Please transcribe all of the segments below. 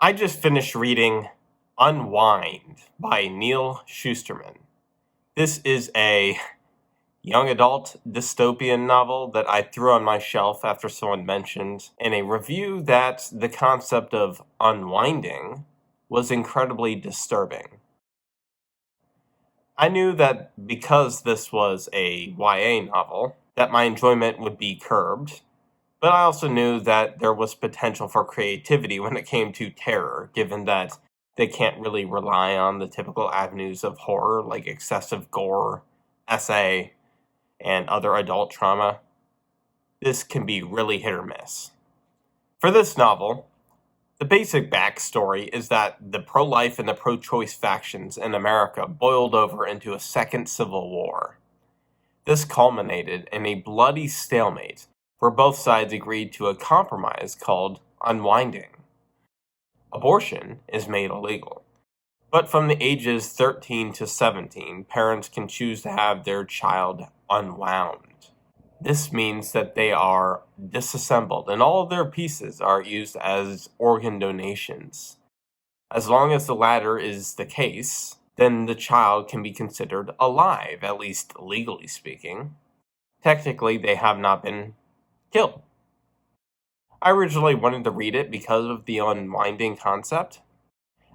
I just finished reading Unwind by Neil Shusterman. This is a young adult dystopian novel that I threw on my shelf after someone mentioned in a review that the concept of unwinding was incredibly disturbing. I knew that because this was a YA novel, that my enjoyment would be curbed, but I also knew that there was potential for creativity when it came to terror, given that they can't really rely on the typical avenues of horror like excessive gore, SA, and other adult trauma. This can be really hit or miss. For this novel, the basic backstory is that the pro-life and the pro-choice factions in America boiled over into a second civil war. This culminated in a bloody stalemate where both sides agreed to a compromise called unwinding. Abortion is made illegal, but from the ages 13 to 17, parents can choose to have their child unwound. This means that they are disassembled and all of their pieces are used as organ donations. As long as the latter is the case, then the child can be considered alive, at least legally speaking. Technically, they have not been killed. I originally wanted to read it because of the unwinding concept.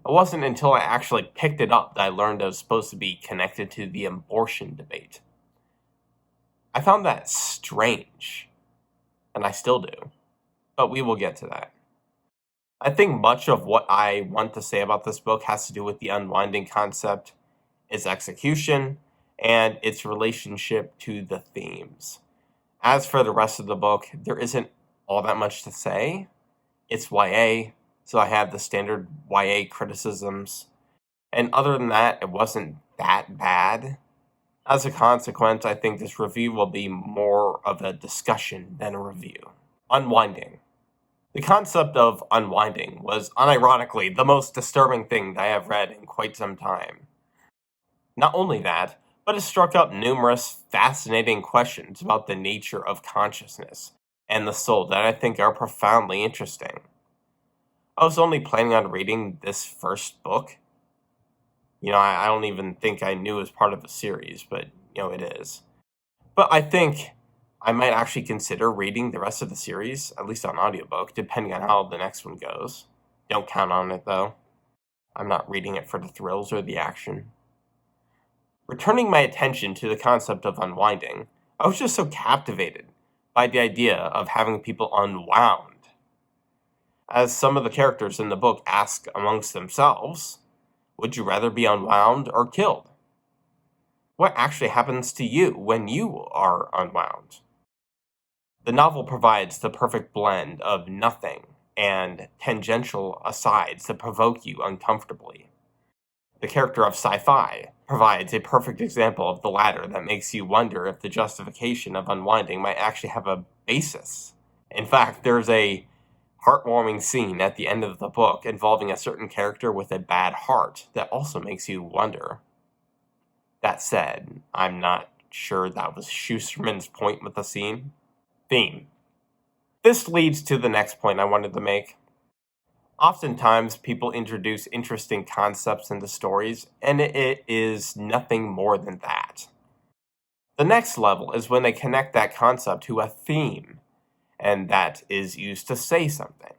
It wasn't until I actually picked it up that I learned it was supposed to be connected to the abortion debate. I found that strange, and I still do, but we will get to that. I think much of what I want to say about this book has to do with the unwinding concept, its execution, and its relationship to the themes. As for the rest of the book, there isn't all that much to say. It's YA, so I have the standard YA criticisms, and other than that, it wasn't that bad. As a consequence, I think this review will be more of a discussion than a review. Unwinding. The concept of unwinding was unironically the most disturbing thing that I have read in quite some time. Not only that, but it struck up numerous fascinating questions about the nature of consciousness and the soul that I think are profoundly interesting. I was only planning on reading this first book. I don't even think I knew it was part of a series, but, it is. But I think I might actually consider reading the rest of the series, at least on audiobook, depending on how the next one goes. Don't count on it, though. I'm not reading it for the thrills or the action. Returning my attention to the concept of unwinding, I was just so captivated by the idea of having people unwound. As some of the characters in the book ask amongst themselves, would you rather be unwound or killed? What actually happens to you when you are unwound? The novel provides the perfect blend of nothing and tangential asides that provoke you uncomfortably. The character of sci-fi provides a perfect example of the latter that makes you wonder if the justification of unwinding might actually have a basis. In fact, there's a heartwarming scene at the end of the book involving a certain character with a bad heart that also makes you wonder. That said, I'm not sure that was Schusterman's point with the scene. Theme. This leads to the next point I wanted to make. Oftentimes, people introduce interesting concepts into stories, and it is nothing more than that. The next level is when they connect that concept to a theme, and that is used to say something.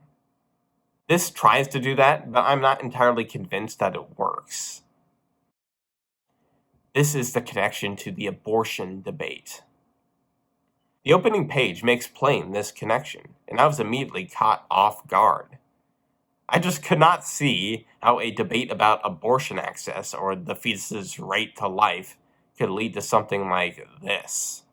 This tries to do that, but I'm not entirely convinced that it works. This is the connection to the abortion debate. The opening page makes plain this connection, and I was immediately caught off guard. I just could not see how a debate about abortion access or the fetus's right to life could lead to something like this.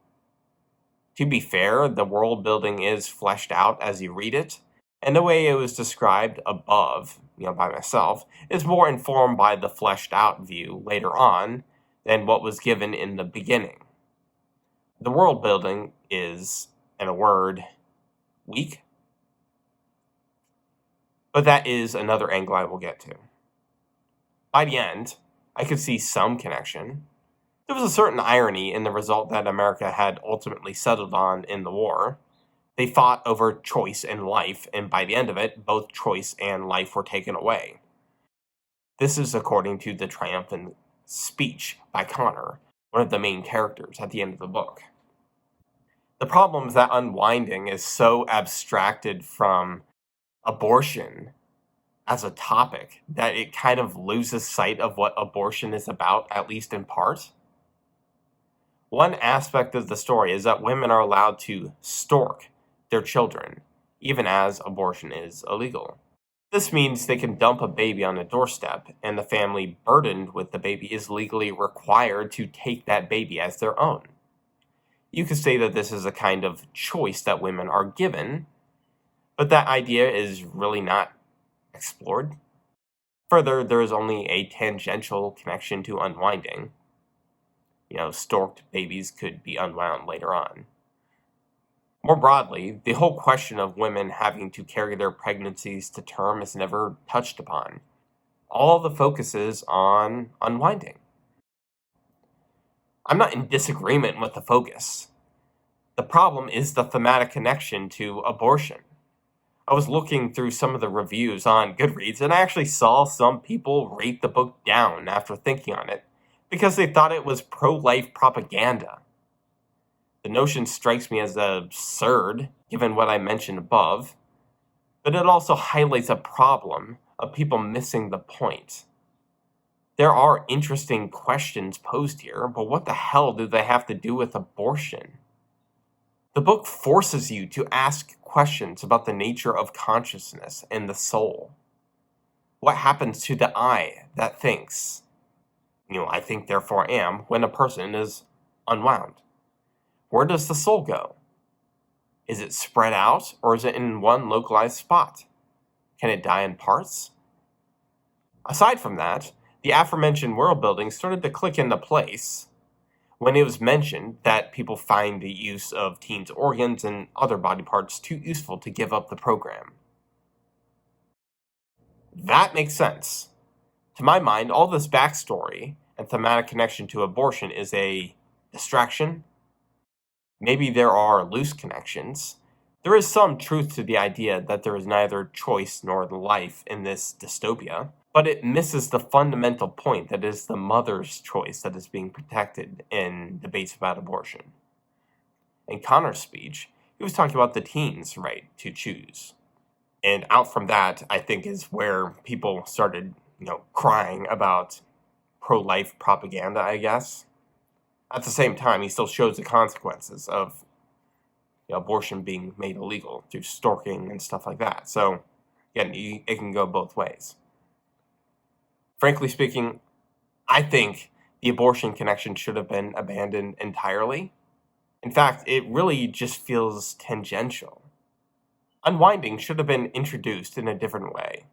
To be fair, the world building is fleshed out as you read it, and the way it was described above, by myself, is more informed by the fleshed out view later on than what was given in the beginning. The world building is, in a word, weak. But that is another angle I will get to. By the end, I could see some connection. There was a certain irony in the result that America had ultimately settled on in the war. They fought over choice and life, and by the end of it, both choice and life were taken away. This is according to the triumphant speech by Connor, one of the main characters at the end of the book. The problem is that unwinding is so abstracted from abortion as a topic that it kind of loses sight of what abortion is about, at least in part. One aspect of the story is that women are allowed to stork their children, even as abortion is illegal. This means they can dump a baby on a doorstep, and the family burdened with the baby is legally required to take that baby as their own. You could say that this is a kind of choice that women are given, but that idea is really not explored. Further, there is only a tangential connection to unwinding. Storked babies could be unwound later on. More broadly, the whole question of women having to carry their pregnancies to term is never touched upon. All the focus is on unwinding. I'm not in disagreement with the focus. The problem is the thematic connection to abortion. I was looking through some of the reviews on Goodreads, and I actually saw some people rate the book down after thinking on it because they thought it was pro-life propaganda. The notion strikes me as absurd, given what I mentioned above, but it also highlights a problem of people missing the point. There are interesting questions posed here, but what the hell do they have to do with abortion? The book forces you to ask questions about the nature of consciousness and the soul. What happens to the I that thinks, I think therefore am, when a person is unwound? Where does the soul go? Is it spread out, or is it in one localized spot? Can it die in parts? Aside from that, the aforementioned world building started to click into place when it was mentioned that people find the use of teens' organs and other body parts too useful to give up the program. That makes sense. To my mind, all this backstory and thematic connection to abortion is a distraction. Maybe there are loose connections. There is some truth to the idea that there is neither choice nor life in this dystopia, but it misses the fundamental point that it is the mother's choice that is being protected in debates about abortion. In Connor's speech, he was talking about the teens' right to choose. And out from that, I think, is where people started, crying about pro-life propaganda, I guess. At the same time, he still shows the consequences of abortion being made illegal through stalking and stuff like that. So, again, it can go both ways. Frankly speaking, I think the abortion connection should have been abandoned entirely. In fact, it really just feels tangential. Unwinding should have been introduced in a different way,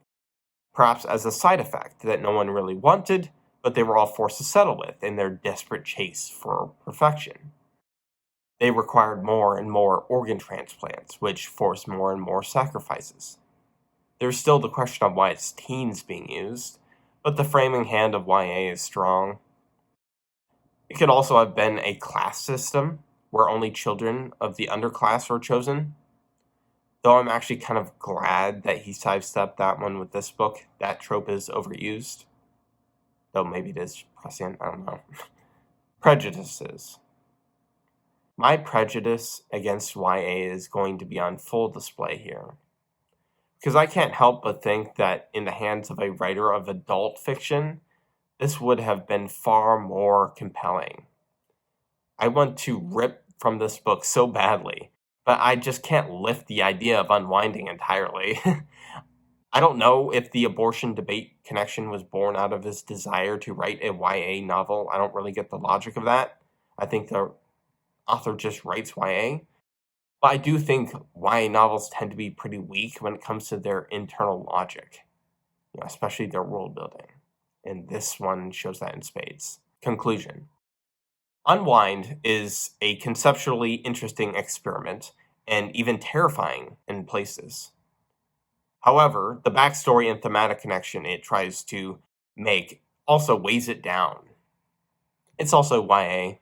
perhaps as a side effect that no one really wanted, but they were all forced to settle with in their desperate chase for perfection. They required more and more organ transplants, which forced more and more sacrifices. There's still the question of why it's teens being used, but the framing hand of YA is strong. It could also have been a class system where only children of the underclass were chosen. Though I'm actually kind of glad that he sidestepped that one with this book. That trope is overused. Though maybe it is prescient, I don't know. Prejudices. My prejudice against YA is going to be on full display here. Because I can't help but think that in the hands of a writer of adult fiction, this would have been far more compelling. I want to rip from this book so badly, but I just can't lift the idea of unwinding entirely. I don't know if the abortion debate connection was born out of his desire to write a YA novel. I don't really get the logic of that. I think the author just writes YA. But I do think YA novels tend to be pretty weak when it comes to their internal logic, especially their world building. And this one shows that in spades. Conclusion. Unwind is a conceptually interesting experiment and even terrifying in places. However, the backstory and thematic connection it tries to make also weighs it down. It's also YA.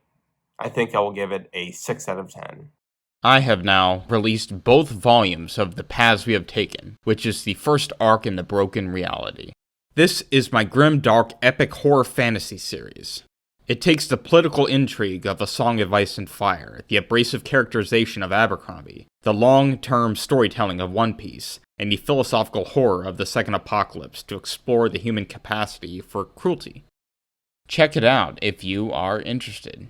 I think I will give it a 6 out of 10. I have now released both volumes of The Paths We Have Taken, which is the first arc in the Broken Reality. This is my grim, dark, epic horror fantasy series. It takes the political intrigue of A Song of Ice and Fire, the abrasive characterization of Abercrombie, the long-term storytelling of One Piece, and the philosophical horror of the Second Apocalypse to explore the human capacity for cruelty. Check it out if you are interested.